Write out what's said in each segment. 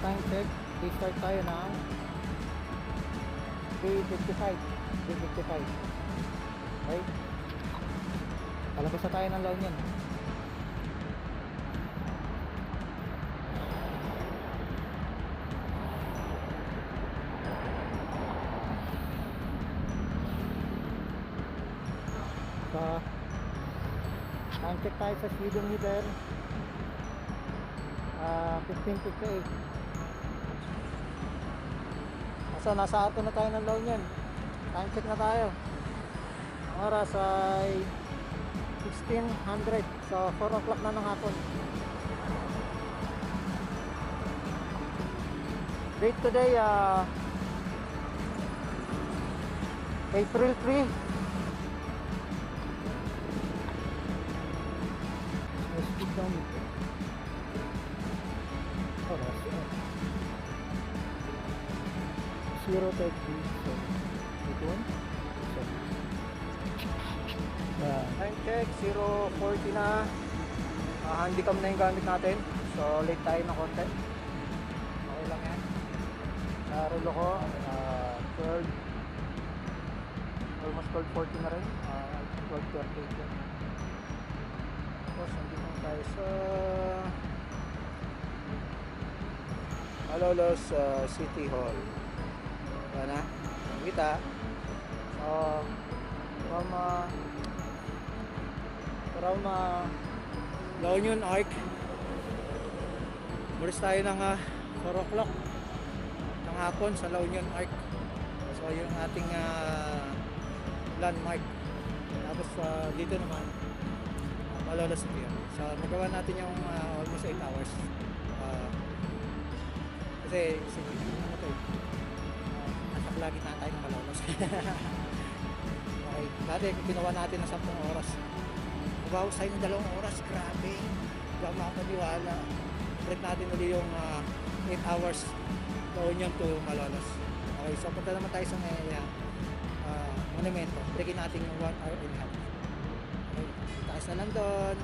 time check, restart tayo ng 3:55. 3:55. Okay? Palabas na tayo ng La Union. So, time check tayo sa speedometer. 15:58. So, nasa ato na tayo ng La Union. Time check na tayo. Ang oras ay 1600. So 4 o'clock na ng hapon. Date today April 3. Let's put down oras 0:30. So ito one. Time check, 0:40 na. Handicam na yung gamit natin. So late tayo ng konti. Okay lang yan. Narulo ko 12, almost 12:40 na rin. 12:38 yan. Tapos nandito na tayo sa Malolos City Hall. Yan na, kita. So from La Union Arc, mulis tayo ng 4 o'clock ng hapon sa La Union Arc. So yung ating landmark. Tapos dito naman Malolos City. So magawa natin yung almost 8 hours. Kasi ano to, nasa lagi na tayo ng Malolos. Okay, dati ginawa natin ng 10 oras. Bawas tayo ng 2 oras, grabe. Hindi ako makapaniwala. Break natin ulit yung 8 hours La Union to Malolos. Okay, so punta naman tayo sa monumento. Breakin natin yung 1 hour and a half. Okay, taas na lang doon.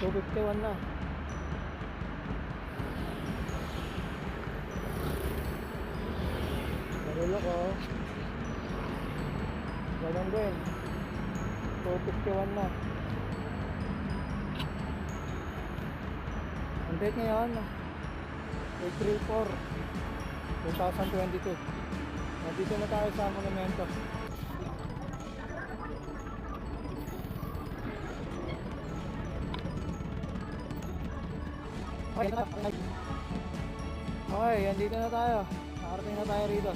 2:51 na. Narulo ko. Ganun din. 2:51 na. Ang date ngayon April 4, 2022. Nandito na tayo sa monumento. Okay, andito na tayo. Nakarating na tayo rito.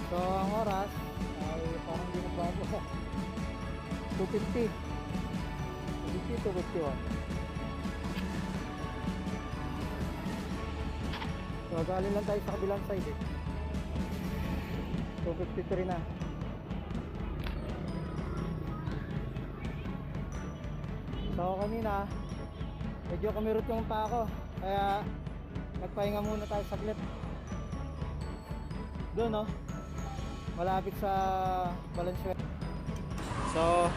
So ang oras ay parang hindi nagbago. 2:50. 2:51. So galing lang tayo sa kabilang side eh. 2:53 na. So kanina medyo kumirot yung pa ako, kaya nagpahinga muna tayo saglit doon, no? Malapit sa Valenzuela. So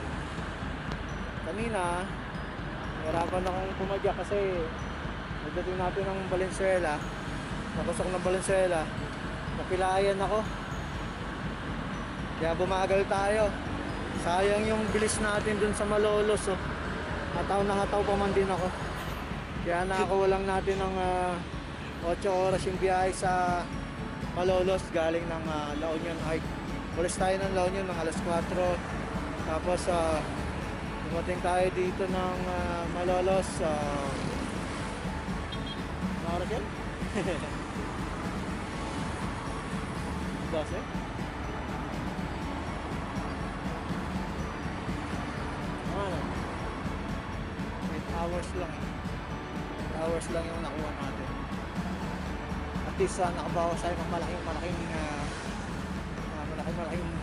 kanina nahirapan akong pumadyak kasi nagdating natin ng Valenzuela, napasok ng Valenzuela, napilayan ako, kaya bumagal tayo. Sayang yung bilis natin dun sa Malolos, oh. Hataw na hataw pa man din ako, kaya nakawalang natin ng 8 oras yung biyahe sa Malolos galing ng La Union Arc. Ulis tayo ng La Union ng alas 4. Tapos dumating tayo dito ng Malolos ano oras yan? 12? Ano? 8 hours lang. 8 hours lang yung nakuha natin. At least nakabawas tayo ng malaking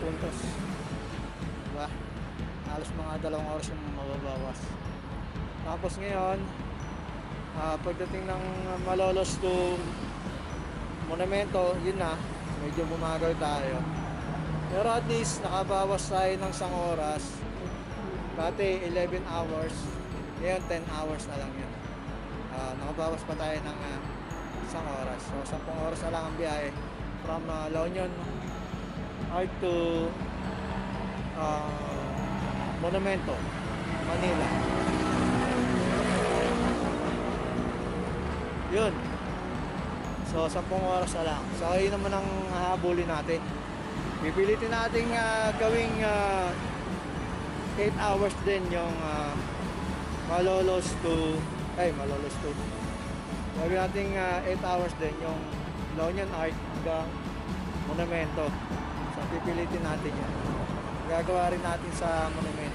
puntos, diba? Halos mga 2 oras yung mababawas. Tapos ngayon pagdating ng Malolos to monumento, yun na, medyo bumagal tayo, pero at least nakabawas tayo ng 1 oras. Dati 11 hours, Ngayon 10 hours na lang yun. Nakabawas pa tayo ng isang oras. So 10 oras na lang ang biyahe from La Union Art to Monumento, Manila. Yun. So 10 oras na lang. So ayun naman ang hahabulin natin. Pipilitin natin gawing 8 hours din yung Malolos to gawin natin 8 hours din yung La Union Art hanggang Monumento. So pipilitin natin yan. Gagawa rin natin sa Monumento.